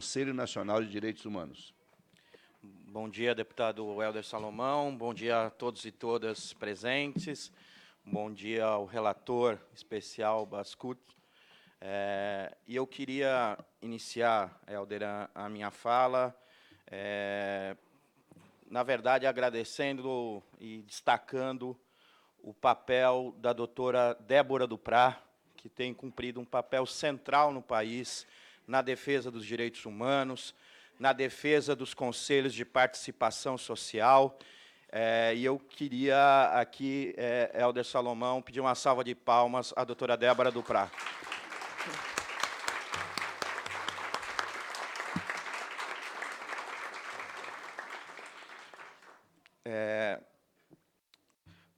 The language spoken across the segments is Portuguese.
Conselho Nacional de Direitos Humanos. Bom dia, deputado Helder Salomão. Bom dia a todos e todas presentes. Bom dia ao relator especial Bascut. E eu queria iniciar, Helder, a minha fala, na verdade, agradecendo e destacando o papel da doutora Débora Duprá, que tem cumprido um papel central no país na defesa dos direitos humanos, na defesa dos conselhos de participação social. E eu queria aqui, Helder Salomão, pedir uma salva de palmas à doutora Débora Duprá.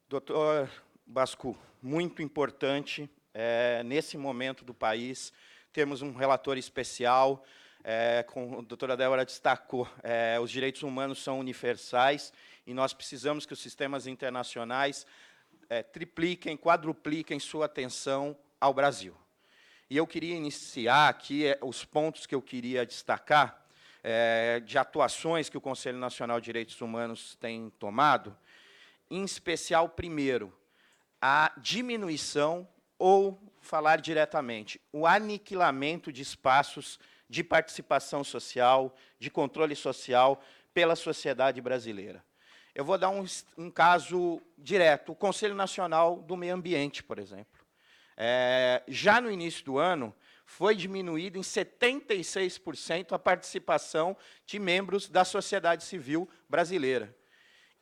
Doutor Bascu, muito importante, nesse momento do país, temos um relator especial, como a doutora Débora destacou, os direitos humanos são universais e nós precisamos que os sistemas internacionais tripliquem, quadrupliquem sua atenção ao Brasil. E eu queria iniciar aqui os pontos que eu queria destacar, de atuações que o Conselho Nacional de Direitos Humanos tem tomado, em especial, primeiro, a diminuição, ou falar diretamente, o aniquilamento de espaços de participação social, de controle social pela sociedade brasileira. Eu vou dar um caso direto, o Conselho Nacional do Meio Ambiente, por exemplo. Já no início do ano, foi diminuído em 76% a participação de membros da sociedade civil brasileira.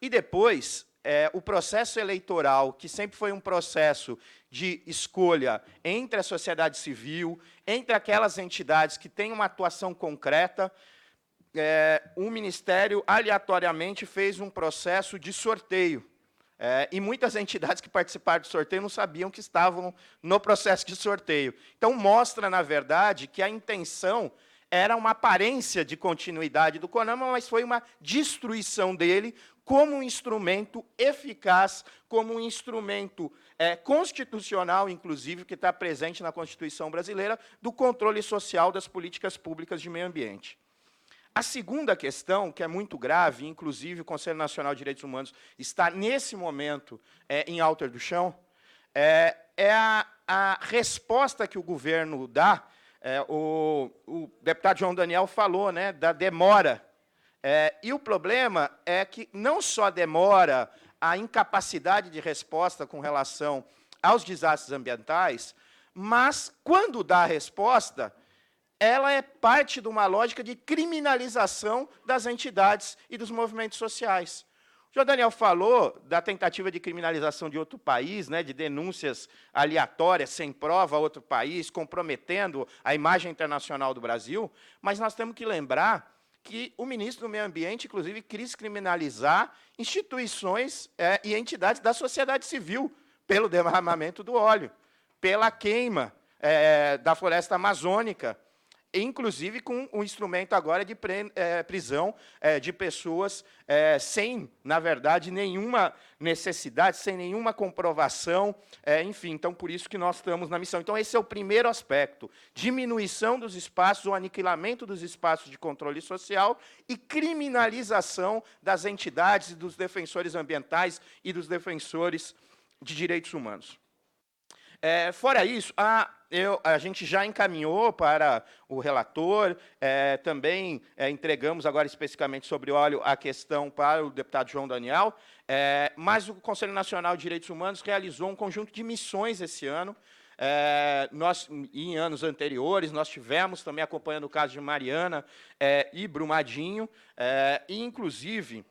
E depois, o processo eleitoral, que sempre foi um processo de escolha entre a sociedade civil, entre aquelas entidades que têm uma atuação concreta, o Ministério, aleatoriamente, fez um processo de sorteio. E muitas entidades que participaram do sorteio não sabiam que estavam no processo de sorteio. Então, mostra, na verdade, que a intenção era uma aparência de continuidade do CONAMA, mas foi uma destruição dele como um instrumento eficaz, como um instrumento constitucional, inclusive, que está presente na Constituição brasileira, do controle social das políticas públicas de meio ambiente. A segunda questão, que é muito grave, inclusive o Conselho Nacional de Direitos Humanos está, nesse momento, em alter do chão, é a resposta que o governo dá. O deputado João Daniel falou, né, da demora. E o problema é que não só demora a incapacidade de resposta com relação aos desastres ambientais, mas, quando dá a resposta, ela é parte de uma lógica de criminalização das entidades e dos movimentos sociais. O João Daniel falou da tentativa de criminalização de outro país, né, de denúncias aleatórias, sem prova, a outro país, comprometendo a imagem internacional do Brasil, mas nós temos que lembrar que o ministro do Meio Ambiente, inclusive, quis criminalizar instituições e entidades da sociedade civil pelo derramamento do óleo, pela queima da floresta amazônica, inclusive com o instrumento agora de prisão de pessoas sem, na verdade, nenhuma necessidade, sem nenhuma comprovação, enfim, então, por isso que nós estamos na missão. Então, esse é o primeiro aspecto, diminuição dos espaços, o aniquilamento dos espaços de controle social e criminalização das entidades, dos defensores ambientais e dos defensores de direitos humanos. Fora isso, a gente já encaminhou para o relator, também entregamos agora especificamente sobre óleo a questão para o deputado João Daniel, mas o Conselho Nacional de Direitos Humanos realizou um conjunto de missões esse ano. Em anos anteriores, nós tivemos também acompanhando o caso de Mariana e Brumadinho, e, inclusive,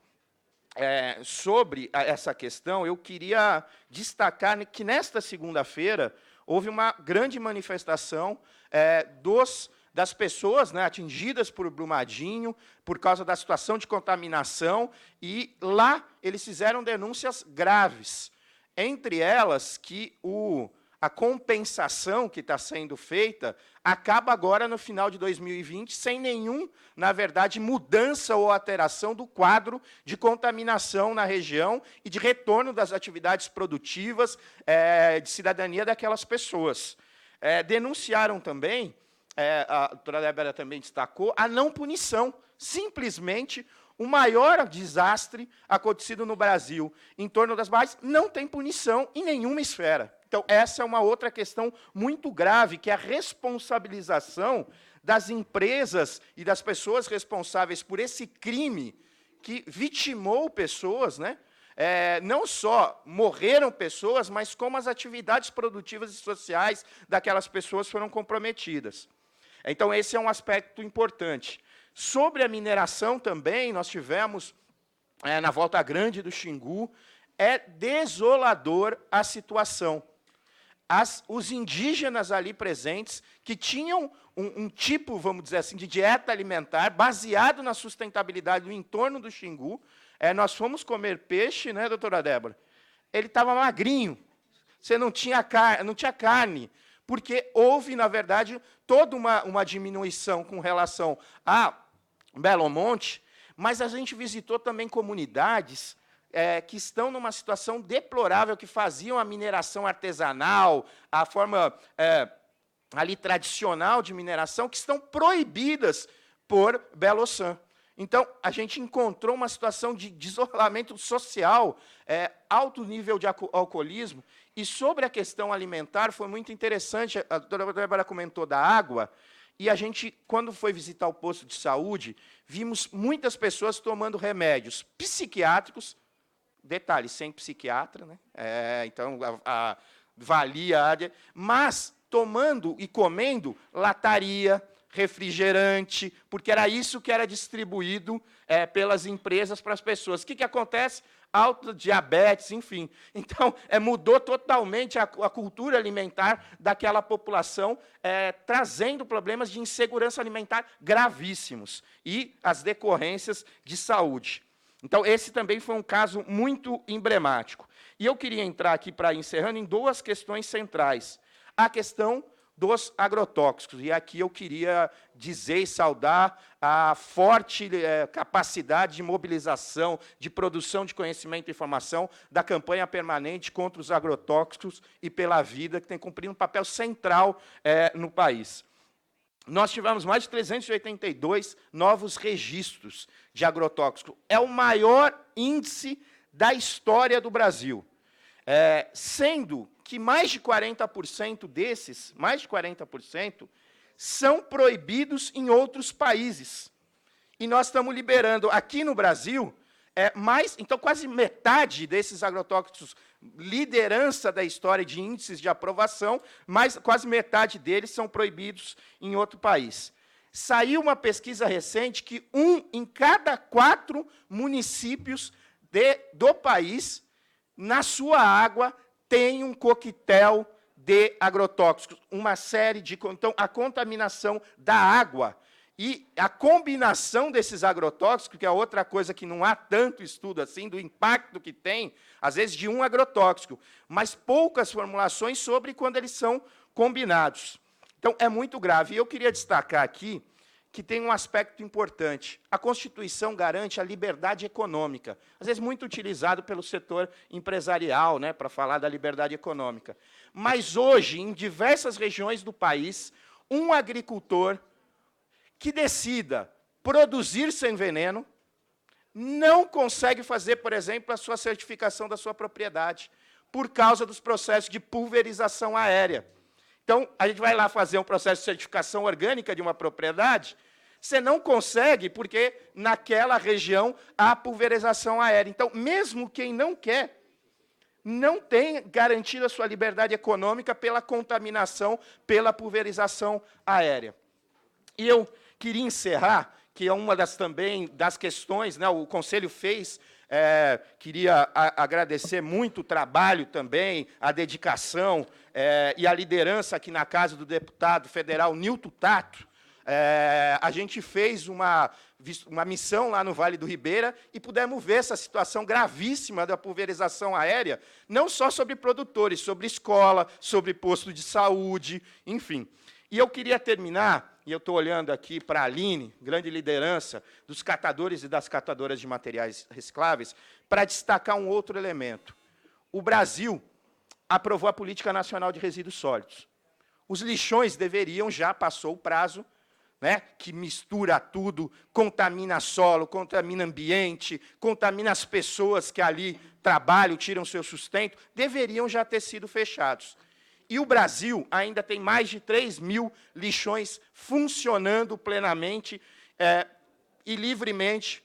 sobre essa questão, eu queria destacar que, nesta segunda-feira, houve uma grande manifestação das pessoas, né, atingidas por Brumadinho, por causa da situação de contaminação, e lá eles fizeram denúncias graves, entre elas que a compensação que está sendo feita acaba agora no final de 2020, sem na verdade, mudança ou alteração do quadro de contaminação na região e de retorno das atividades produtivas de cidadania daquelas pessoas. Denunciaram também a doutora Débora também destacou, a não punição. Simplesmente, o maior desastre acontecido no Brasil em torno das barragens não tem punição em nenhuma esfera. Então, essa é uma outra questão muito grave, que é a responsabilização das empresas e das pessoas responsáveis por esse crime que vitimou pessoas, né? Não só morreram pessoas, mas como as atividades produtivas e sociais daquelas pessoas foram comprometidas. Então, esse é um aspecto importante. Sobre a mineração também, nós tivemos, na Volta Grande do Xingu, é desolador a situação. Os indígenas ali presentes, que tinham um tipo, vamos dizer assim, de dieta alimentar, baseado na sustentabilidade do entorno do Xingu. Nós fomos comer peixe, né, doutora Débora? Ele estava magrinho, você não tinha carne, porque houve, na verdade, toda uma diminuição com relação a Belo Monte, mas a gente visitou também comunidades que estão numa situação deplorável, que faziam a mineração artesanal, a forma ali tradicional de mineração, que estão proibidas por Belo San. Então, a gente encontrou uma situação de isolamento social, alto nível de alcoolismo, e sobre a questão alimentar, foi muito interessante, a doutora Débora comentou da água, e a gente, quando foi visitar o posto de saúde, vimos muitas pessoas tomando remédios psiquiátricos, detalhe, sem psiquiatra, né? Então, valia, mas tomando e comendo lataria, refrigerante, porque era isso que era distribuído pelas empresas para as pessoas. O que acontece? Alta diabetes, enfim. Então, mudou totalmente a cultura alimentar daquela população, trazendo problemas de insegurança alimentar gravíssimos e as decorrências de saúde. Então, esse também foi um caso muito emblemático. E eu queria entrar aqui, para encerrando, em duas questões centrais. A questão dos agrotóxicos. E aqui eu queria dizer e saudar a forte capacidade de mobilização, de produção de conhecimento e informação da campanha permanente contra os agrotóxicos e pela vida, que tem cumprido um papel central no país. Nós tivemos mais de 382 novos registros de agrotóxicos. É o maior índice da história do Brasil. Sendo que mais de 40% desses, são proibidos em outros países. E nós estamos liberando aqui no Brasil, então quase metade desses agrotóxicos, liderança da história de índices de aprovação, mas quase metade deles são proibidos em outro país. Saiu uma pesquisa recente que 1 em cada 4 municípios do país, na sua água, tem um coquetel de agrotóxicos, uma série de... Então, a contaminação da água e a combinação desses agrotóxicos, que é outra coisa que não há tanto estudo assim, do impacto que tem, às vezes, de um agrotóxico, mas poucas formulações sobre quando eles são combinados. Então, é muito grave. E eu queria destacar aqui que tem um aspecto importante. A Constituição garante a liberdade econômica, às vezes muito utilizado pelo setor empresarial, né, para falar da liberdade econômica. Mas hoje, em diversas regiões do país, um agricultor que decida produzir sem veneno não consegue fazer, por exemplo, a sua certificação da sua propriedade, por causa dos processos de pulverização aérea. Então, a gente vai lá fazer um processo de certificação orgânica de uma propriedade, você não consegue, porque naquela região há pulverização aérea. Então, mesmo quem não quer, não tem garantido a sua liberdade econômica pela contaminação, pela pulverização aérea. E eu queria encerrar, que é uma também das questões, né, o Conselho fez, queria agradecer muito o trabalho também, a dedicação e a liderança aqui na casa do deputado federal Nilton Tato. A gente fez uma missão lá no Vale do Ribeira e pudemos ver essa situação gravíssima da pulverização aérea, não só sobre produtores, sobre escola, sobre posto de saúde, enfim. E eu queria terminar, e eu estou olhando aqui para a Aline, grande liderança dos catadores e das catadoras de materiais recicláveis, para destacar um outro elemento. O Brasil aprovou a Política Nacional de Resíduos Sólidos. Os lixões deveriam, já passou o prazo, né, que mistura tudo, contamina solo, contamina ambiente, contamina as pessoas que ali trabalham, tiram seu sustento, deveriam já ter sido fechados. E o Brasil ainda tem mais de 3.000 lixões funcionando plenamente e livremente,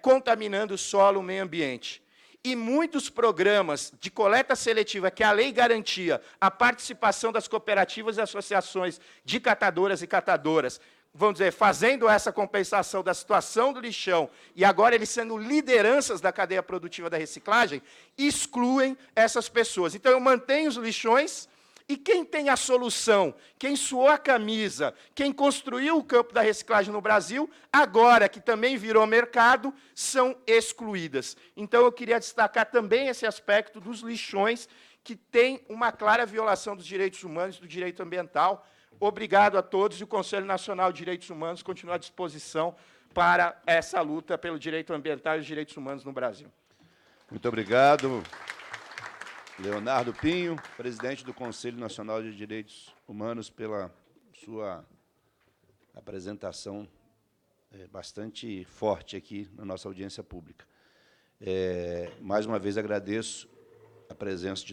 contaminando o solo, o meio ambiente. E muitos programas de coleta seletiva, que a lei garantia a participação das cooperativas e associações de catadoras e catadoras, vamos dizer, fazendo essa compensação da situação do lixão, e agora eles sendo lideranças da cadeia produtiva da reciclagem, excluem essas pessoas. Então, eu mantenho os lixões, e quem tem a solução, quem suou a camisa, quem construiu o campo da reciclagem no Brasil, agora que também virou mercado, são excluídas. Então, eu queria destacar também esse aspecto dos lixões, que tem uma clara violação dos direitos humanos e do direito ambiental. Obrigado a todos, e o Conselho Nacional de Direitos Humanos continua à disposição para essa luta pelo direito ambiental e os direitos humanos no Brasil. Muito obrigado, Leonardo Pinho, presidente do Conselho Nacional de Direitos Humanos, pela sua apresentação bastante forte aqui na nossa audiência pública. Mais uma vez, agradeço a presença de